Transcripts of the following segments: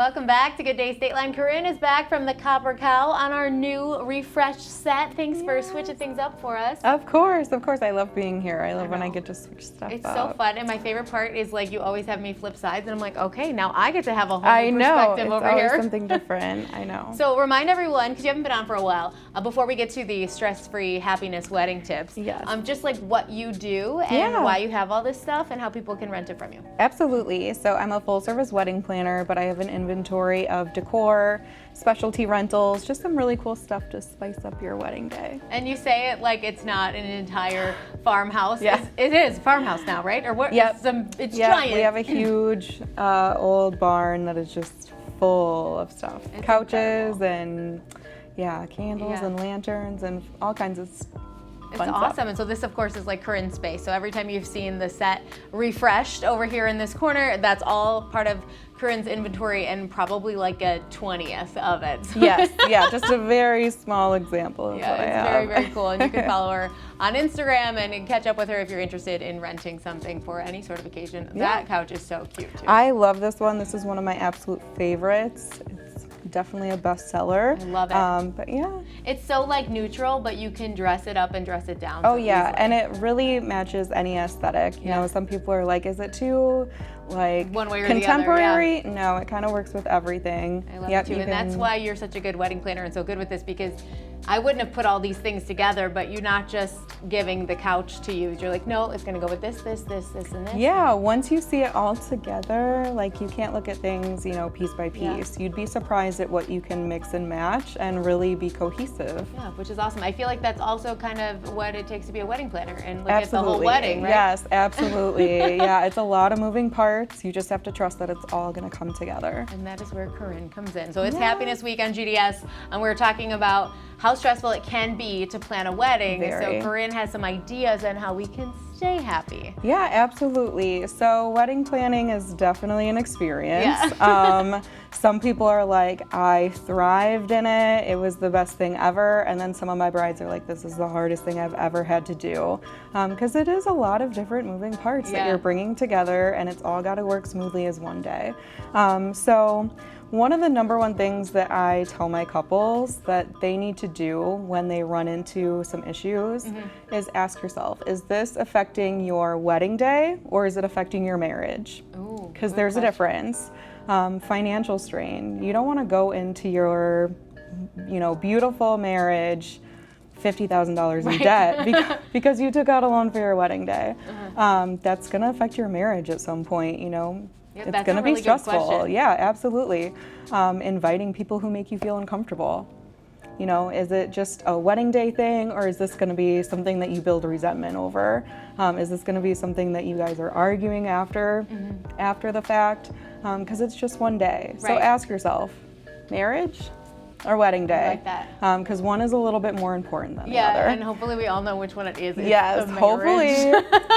Welcome back to Good Day Stateline. Kiryn is back from the Copper Cow on our new refreshed set. Thanks for switching things up for us. Of course. I love being here. I love when I get to switch stuff up. It's so fun, and my favorite part is like you always have me flip sides, and I'm like, okay, now I get to have a whole new perspective over here. It's always something different. I know. So remind everyone, because you haven't been on for a while, before we get to the stress-free happiness wedding tips, just like what you do and why you have all this stuff and how people can rent it from you. Absolutely. So I'm a full-service wedding planner, but I have an inventory of decor, specialty rentals, just some really cool stuff to spice up your wedding day. And you say it like it's not an entire farmhouse. Yeah. It is farmhouse now, right? Or what? Yep. It's giant. We have a huge old barn that is just full of stuff. It's couches incredible. and candles and lanterns and all kinds of stuff. It's awesome. And so this, of course, is like Kiryn's space. So every time you've seen the set refreshed over here in this corner, that's all part of Kiryn's inventory and probably like a 20th of it. So Yes, just a very small example of what I have. It's very, very cool. And you can follow her on Instagram and catch up with her if you're interested in renting something for any sort of occasion. That couch is so cute, too. I love this one. This is one of my absolute favorites. It's definitely a bestseller. I love it. But yeah. It's so like neutral, but you can dress it up and dress it down. Oh yeah, and it really matches any aesthetic. You know, some people are like, is it too like one way or contemporary? The other, No, it kind of works with everything. I love it too, and that's why you're such a good wedding planner and so good with this, because I wouldn't have put all these things together, but you're not just giving the couch to use. You're like, no, it's gonna go with this, this, this, this, and this. Yeah, once you see it all together, like you can't look at things, piece by piece. You'd be surprised at what you can mix and match and really be cohesive. Yeah, which is awesome. I feel like that's also kind of what it takes to be a wedding planner and look at the whole wedding, right? Yes, absolutely. Yeah, it's a lot of moving parts. You just have to trust that it's all gonna come together. And that is where Kiryn comes in. So it's Happiness Week on GDS, and we're talking about how stressful it can be to plan a wedding. Very. So Kiryn has some ideas on how we can stay happy. Yeah, absolutely. So wedding planning is definitely an experience. Yeah. Some people are like, I thrived in it. It was the best thing ever. And then some of my brides are like, this is the hardest thing I've ever had to do. Because it is a lot of different moving parts that you're bringing together, and it's all got to work smoothly as one day. So one of the number one things that I tell my couples that they need to do when they run into some issues is ask yourself, is this affecting your wedding day or is it affecting your marriage? Because there's a difference. Financial strain. You don't want to go into your, beautiful marriage $50,000 in debt because you took out a loan for your wedding day. That's going to affect your marriage at some point, Yep, it's going to be stressful. Yeah, absolutely. Inviting people who make you feel uncomfortable. Is it just a wedding day thing, or is this going to be something that you build resentment over? Is this going to be something that you guys are arguing after the fact? Because it's just one day. So ask yourself, marriage or wedding day? I like that. Because one is a little bit more important than the other. Yeah, and hopefully we all know which one it is. Yes, hopefully.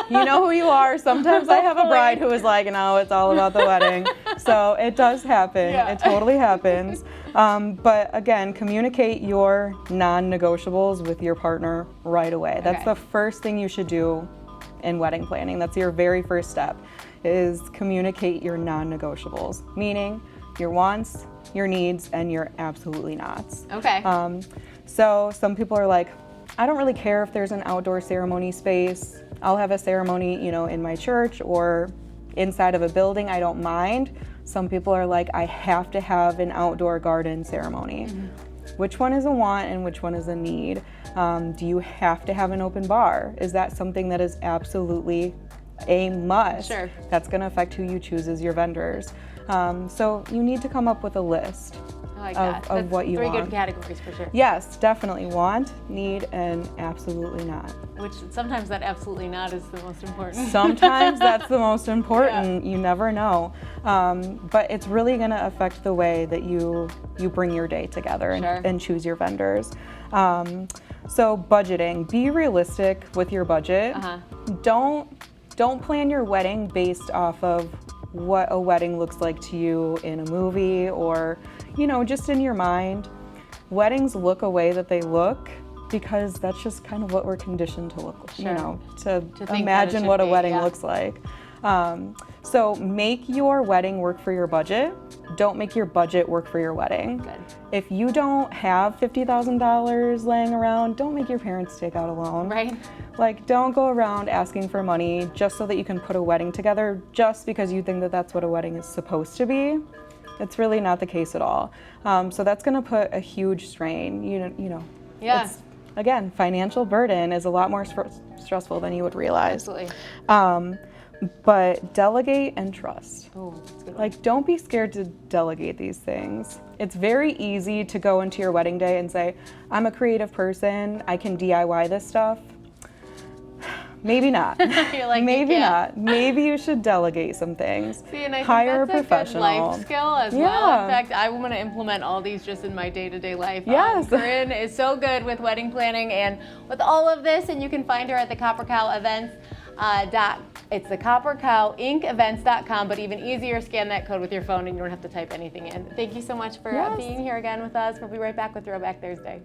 You know who you are. Sometimes I have a bride who is like, no, it's all about the wedding. So it does happen. Yeah. It totally happens. But again, communicate your non-negotiables with your partner right away. That's the first thing you should do in wedding planning. That's your very first step, is communicate your non-negotiables, meaning your wants, your needs, and your absolutely nots. Okay. So some people are like, I don't really care if there's an outdoor ceremony space. I'll have a ceremony, in my church or inside of a building. I don't mind. Some people are like, I have to have an outdoor garden ceremony. Which one is a want and which one is a need? Do you have to have an open bar? Is that something that is absolutely a must? Sure. That's going to affect who you choose as your vendors. So you need to come up with a list of what you want. 3 good categories for sure. Yes, definitely. Want, need, and absolutely not. Which sometimes that absolutely not is the most important. Sometimes that's the most important. You never know. But it's really going to affect the way that you bring your day together and choose your vendors. So budgeting. Be realistic with your budget. Don't plan your wedding based off of what a wedding looks like to you in a movie or, just in your mind. Weddings look a way that they look because that's just kind of what we're conditioned to look, to imagine what a wedding looks like. So make your wedding work for your budget. Don't make your budget work for your wedding. Good. If you don't have $50,000 laying around, don't make your parents take out a loan. Right. Like, don't go around asking for money just so that you can put a wedding together just because you think that that's what a wedding is supposed to be. It's really not the case at all. So that's going to put a huge strain. You know. Yeah. It's, again, financial burden is a lot more stressful than you would realize. Absolutely. But delegate and trust. Oh, that's a good one. Like, don't be scared to delegate these things. It's very easy to go into your wedding day and say, I'm a creative person, I can DIY this stuff. Maybe not. You're like, maybe not. Maybe you should delegate some things. See, and I think hire that's a professional. A good life skill as well. In fact, I want to implement all these just in my day-to-day life. Yes. Kiryn is so good with wedding planning and with all of this, and you can find her at the Copper Cow Events. It's the coppercowinc.events.com, but even easier, scan that code with your phone and you don't have to type anything in. Thank you so much for being here again with us. We'll be right back with Throwback Thursday.